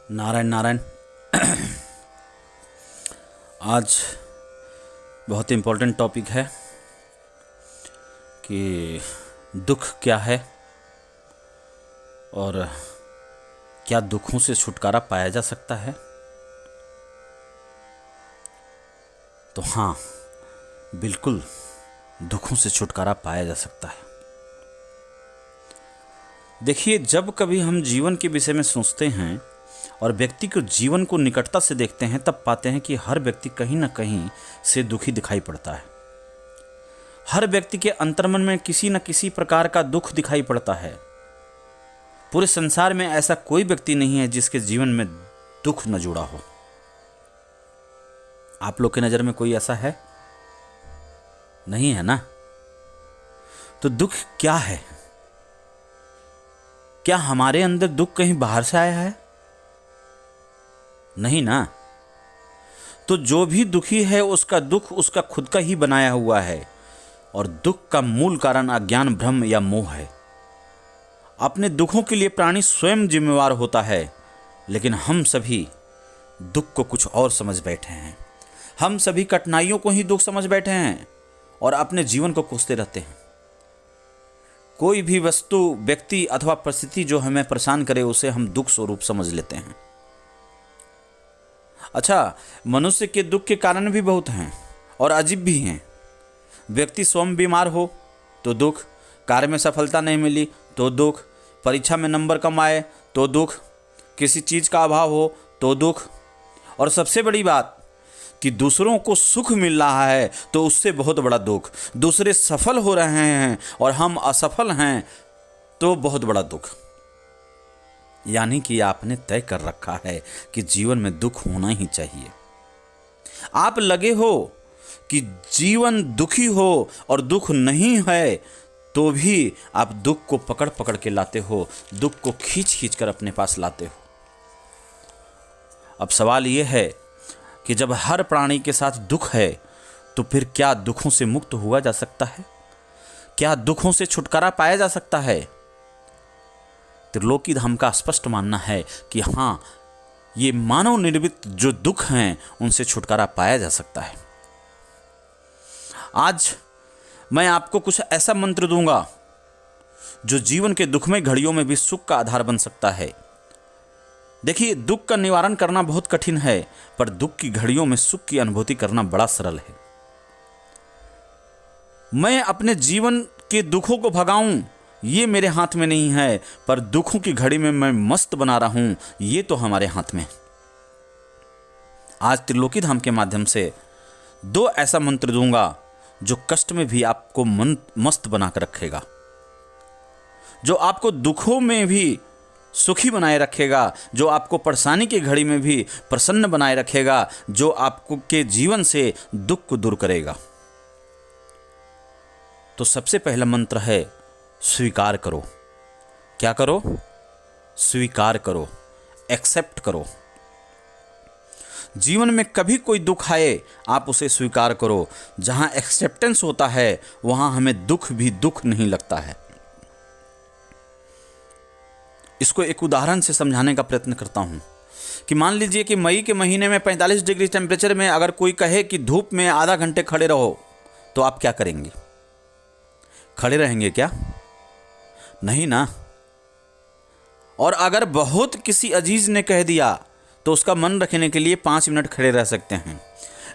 नारायण नारायण। आज बहुत important topic है कि दुख क्या है और क्या दुखों से छुटकारा पाया जा सकता है। तो हाँ, बिल्कुल दुखों से छुटकारा पाया जा सकता है। देखिए, जब कभी हम जीवन के विषय में सोचते हैं और व्यक्ति को जीवन को निकटता से देखते हैं, तब पाते हैं कि हर व्यक्ति कहीं ना कहीं से दुखी दिखाई पड़ता है। हर व्यक्ति के अंतर्मन में किसी न किसी प्रकार का दुख दिखाई पड़ता है। पूरे संसार में ऐसा कोई व्यक्ति नहीं है जिसके जीवन में दुख न जुड़ा हो। आप लोग की नज़र में कोई ऐसा है? नहीं है ना? तो दुख क्या है? क्या हमारे अंदर दुख कहीं बाहर से आया है? नहीं ना। तो जो भी दुखी है उसका दुख उसका खुद का ही बनाया हुआ है, और दुख का मूल कारण अज्ञान, भ्रम या मोह है। अपने दुखों के लिए प्राणी स्वयं जिम्मेवार होता है, लेकिन हम सभी दुख को कुछ और समझ बैठे हैं। हम सभी कठिनाइयों को ही दुख समझ बैठे हैं और अपने जीवन को कोसते रहते हैं। कोई भी वस्तु, व्यक्ति अथवा परिस्थिति जो हमें परेशान करे, उसे हम दुख स्वरूप समझ लेते हैं। अच्छा, मनुष्य के दुख के कारण भी बहुत हैं और अजीब भी हैं। व्यक्ति स्वयं बीमार हो तो दुख, कार्य में सफलता नहीं मिली तो दुख, परीक्षा में नंबर कम आए तो दुख, किसी चीज़ का अभाव हो तो दुख, और सबसे बड़ी बात कि दूसरों को सुख मिल रहा है तो उससे बहुत बड़ा दुख। दूसरे सफल हो रहे हैं और हम असफल हैं तो बहुत बड़ा दुख। यानी कि आपने तय कर रखा है कि जीवन में दुख होना ही चाहिए। आप लगे हो कि जीवन दुखी हो और दुख नहीं है, तो भी आप दुख को पकड़ पकड़ के लाते हो, दुख को खींच खींच कर अपने पास लाते हो। अब सवाल यह है कि जब हर प्राणी के साथ दुख है, तो फिर क्या दुखों से मुक्त हुआ जा सकता है? क्या दुखों से छुटकारा पाया जा सकता है? त्रिलोकी धाम का स्पष्ट मानना है कि हाँ, ये मानव निर्मित जो दुख हैं उनसे छुटकारा पाया जा सकता है। आज मैं आपको कुछ ऐसा मंत्र दूंगा जो जीवन के दुखमय घड़ियों में भी सुख का आधार बन सकता है। देखिए, दुख का निवारण करना बहुत कठिन है, पर दुख की घड़ियों में सुख की अनुभूति करना बड़ा सरल है। मैं अपने जीवन के दुखों को भगाऊं, ये मेरे हाथ में नहीं है, पर दुखों की घड़ी में मैं मस्त बना रहा हूं, ये तो हमारे हाथ में। आज त्रिलोकी धाम के माध्यम से दो ऐसा मंत्र दूंगा जो कष्ट में भी आपको मस्त बनाकर रखेगा, जो आपको दुखों में भी सुखी बनाए रखेगा, जो आपको परेशानी की घड़ी में भी प्रसन्न बनाए रखेगा, जो आपको के जीवन से दुख को दूर करेगा। तो सबसे पहला मंत्र है स्वीकार करो। क्या करो? स्वीकार करो, एक्सेप्ट करो। जीवन में कभी कोई दुख आए, आप उसे स्वीकार करो। जहां एक्सेप्टेंस होता है, वहां हमें दुख भी दुख नहीं लगता है। इसको एक उदाहरण से समझाने का प्रयत्न करता हूं कि मान लीजिए कि मई के महीने में 45 डिग्री टेम्परेचर में अगर कोई कहे कि धूप में आधा घंटे खड़े रहो, तो आप क्या करेंगे? खड़े रहेंगे क्या? नहीं ना। और अगर बहुत किसी अजीज ने कह दिया तो उसका मन रखने के लिए 5 मिनट खड़े रह सकते हैं,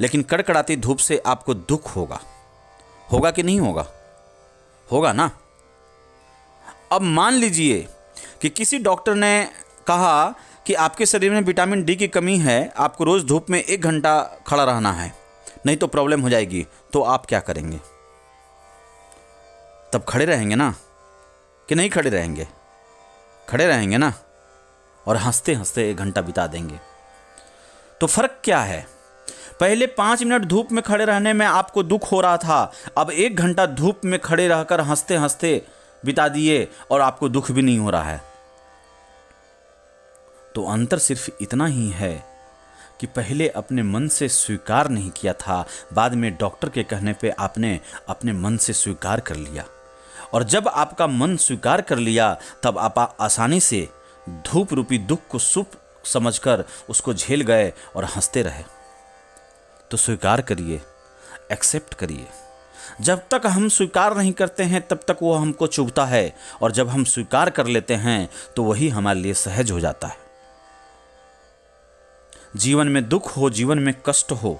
लेकिन कड़कड़ाती धूप से आपको दुख होगा। होगा कि नहीं होगा? होगा ना। अब मान लीजिए कि किसी डॉक्टर ने कहा कि आपके शरीर में विटामिन डी की कमी है, आपको रोज धूप में 1 घंटा खड़ा रहना है, नहीं तो प्रॉब्लम हो जाएगी। तो आप क्या करेंगे? तब खड़े रहेंगे ना कि नहीं खड़े रहेंगे? खड़े रहेंगे ना, और हंसते हंसते 1 घंटा बिता देंगे। तो फर्क क्या है? पहले 5 मिनट धूप में खड़े रहने में आपको दुख हो रहा था, अब 1 घंटा धूप में खड़े रहकर हंसते हंसते बिता दिए और आपको दुख भी नहीं हो रहा है। तो अंतर सिर्फ इतना ही है कि पहले अपने मन से स्वीकार नहीं किया था, बाद में डॉक्टर के कहने पे आपने अपने मन से स्वीकार कर लिया। और जब आपका मन स्वीकार कर लिया, तब आप आसानी से धूप रूपी दुख को समझकर उसको झेल गए और हंसते रहे। तो स्वीकार करिए, एक्सेप्ट करिए। जब तक हम स्वीकार नहीं करते हैं तब तक वो हमको चुभता है, और जब हम स्वीकार कर लेते हैं तो वही हमारे लिए सहज हो जाता है। जीवन में दुख हो, जीवन में कष्ट हो,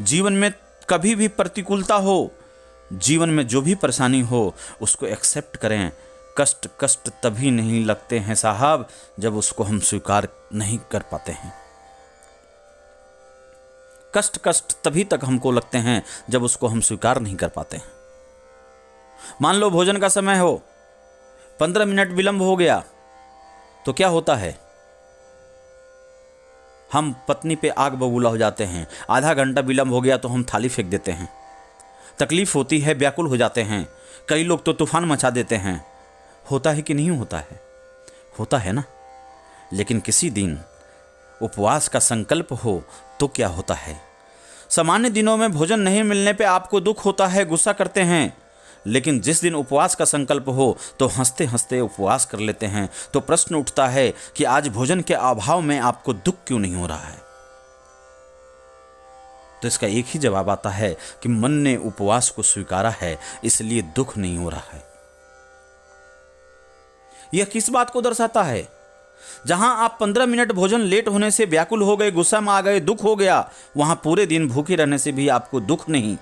जीवन में कभी भी प्रतिकूलता हो, जीवन में जो भी परेशानी हो, उसको एक्सेप्ट करें। कष्ट तभी नहीं लगते हैं साहब जब उसको हम स्वीकार नहीं कर पाते हैं। कष्ट तभी तक हमको लगते हैं जब उसको हम स्वीकार नहीं कर पाते हैं। मान लो भोजन का समय हो, 15 मिनट विलंब हो गया तो क्या होता है? हम पत्नी पे आग बबूला हो जाते हैं। आधा घंटा विलंब हो गया तो हम थाली फेंक देते हैं। तकलीफ होती है, व्याकुल हो जाते हैं। कई लोग तो तूफान मचा देते हैं। होता है कि नहीं होता है? होता है ना। लेकिन किसी दिन उपवास का संकल्प हो तो क्या होता है? सामान्य दिनों में भोजन नहीं मिलने पे आपको दुख होता है, गुस्सा करते हैं, लेकिन जिस दिन उपवास का संकल्प हो तो हंसते हंसते उपवास कर लेते हैं। तो प्रश्न उठता है कि आज भोजन के अभाव में आपको दुख क्यों नहीं हो रहा है? तो इसका एक ही जवाब आता है कि मन ने उपवास को स्वीकारा है, इसलिए दुख नहीं हो रहा है। यह किस बात को दर्शाता है? जहां आप 15 मिनट भोजन लेट होने से व्याकुल हो गए, गुस्सा में आ गए, दुख हो गया, वहां पूरे दिन भूखे रहने से भी आपको दुख नहीं।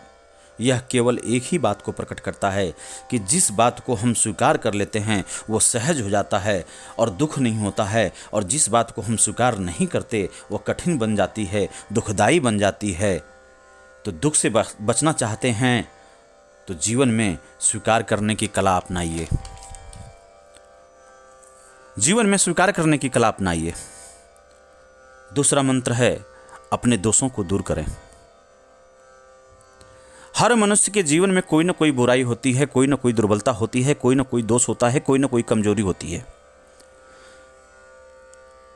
यह केवल एक ही बात को प्रकट करता है कि जिस बात को हम स्वीकार कर लेते हैं वो सहज हो जाता है और दुख नहीं होता है, और जिस बात को हम स्वीकार नहीं करते वो कठिन बन जाती है, दुखदाई बन जाती है। तो दुख से बचना चाहते हैं तो जीवन में स्वीकार करने की कला अपनाइए। जीवन में स्वीकार करने की कला अपनाइए। दूसरा मंत्र है, अपने दोषों को दूर करें। हर मनुष्य के जीवन में कोई ना कोई बुराई होती है, कोई ना कोई दुर्बलता होती है, कोई ना कोई दोष होता है, कोई ना कोई कमजोरी होती है।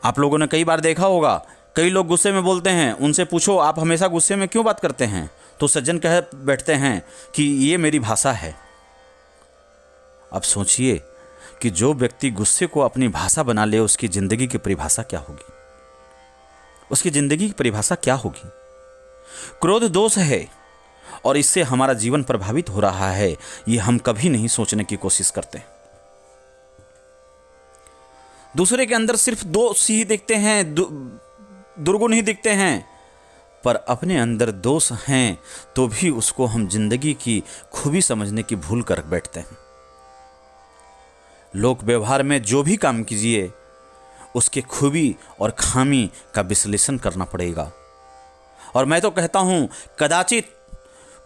आप लोगों ने कई बार देखा होगा, कई लोग गुस्से में बोलते हैं, उनसे पूछो आप हमेशा गुस्से में क्यों बात करते हैं, तो सज्जन कह बैठते हैं कि ये मेरी भाषा है। अब सोचिए कि जो व्यक्ति गुस्से को अपनी भाषा बना ले, उसकी जिंदगी की परिभाषा क्या होगी? उसकी जिंदगी की परिभाषा क्या होगी? क्रोध दोष है और इससे हमारा जीवन प्रभावित हो रहा है, ये हम कभी नहीं सोचने की कोशिश करते। दूसरे के अंदर सिर्फ दोष ही दिखते हैं, दुर्गुण ही दिखते हैं, पर अपने अंदर दोष हैं तो भी उसको हम जिंदगी की खूबी समझने की भूल कर बैठते हैं। लोक व्यवहार में जो भी काम कीजिए उसके खूबी और खामी का विश्लेषण करना पड़ेगा। और मैं तो कहता हूं, कदाचित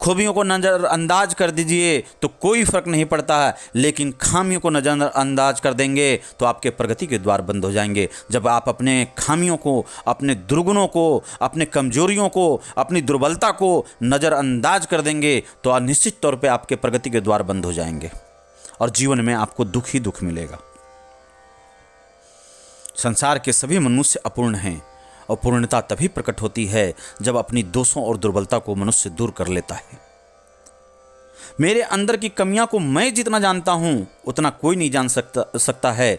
खूबियों को नज़रअंदाज कर दीजिए तो कोई फर्क नहीं पड़ता है, लेकिन खामियों को नज़रअंदाज कर देंगे तो आपके प्रगति के द्वार बंद हो जाएंगे। जब आप अपने खामियों को, अपने दुर्गुणों को, अपने कमजोरियों को, अपनी दुर्बलता को नज़रअंदाज कर देंगे तो निश्चित तौर पे आपके प्रगति के द्वार बंद हो जाएंगे और जीवन में आपको दुख ही दुख मिलेगा। संसार के सभी मनुष्य अपूर्ण हैं और पूर्णता तभी प्रकट होती है जब अपनी दोषों और दुर्बलता को मनुष्य दूर कर लेता है। मेरे अंदर की कमियां को मैं जितना जानता हूं उतना कोई नहीं जान सकता है,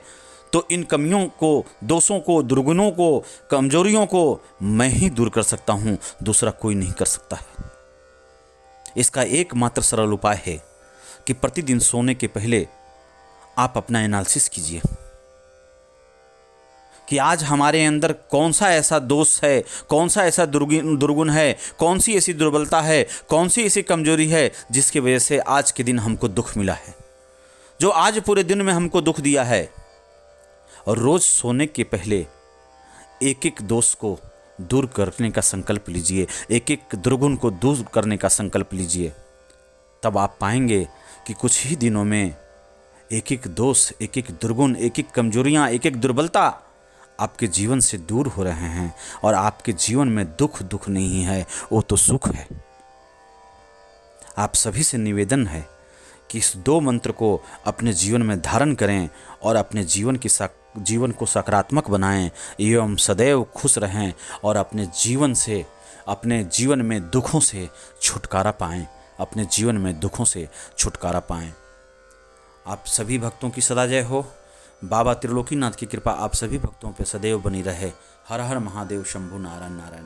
तो इन कमियों को, दोषों को, दुर्गुणों को, कमजोरियों को मैं ही दूर कर सकता हूं, दूसरा कोई नहीं कर सकता है। इसका एकमात्र सरल उपाय है कि प्रतिदिन सोने के पहले आप अपना एनालिसिस कीजिए कि आज हमारे अंदर कौन सा ऐसा दोष है, कौन सा ऐसा दुर्गुण है, कौन सी ऐसी दुर्बलता है, कौन सी ऐसी कमजोरी है जिसकी वजह से आज के दिन हमको दुख मिला है, जो आज पूरे दिन में हमको दुख दिया है। और रोज सोने के पहले एक एक दोष को दूर करने का संकल्प लीजिए, एक एक दुर्गुण को दूर करने का संकल्प लीजिए। तब आप पाएंगे कि कुछ ही दिनों में एक एक दोष, एक एक दुर्गुण, एक एक कमजोरियां, एक एक दुर्बलता आपके जीवन से दूर हो रहे हैं और आपके जीवन में दुख नहीं है, वो तो सुख है। आप सभी से निवेदन है कि इस 2 मंत्र को अपने जीवन में धारण करें और अपने जीवन को सकारात्मक बनाएं एवं सदैव खुश रहें और अपने जीवन में दुखों से छुटकारा पाएं, अपने जीवन में दुखों से छुटकारा पाएं। आप सभी भक्तों की सदा जय हो। बाबा त्रिलोकीनाथ की कृपा आप सभी भक्तों पर सदैव बनी रहे। हर हर महादेव, शंभु नारायण नारायण।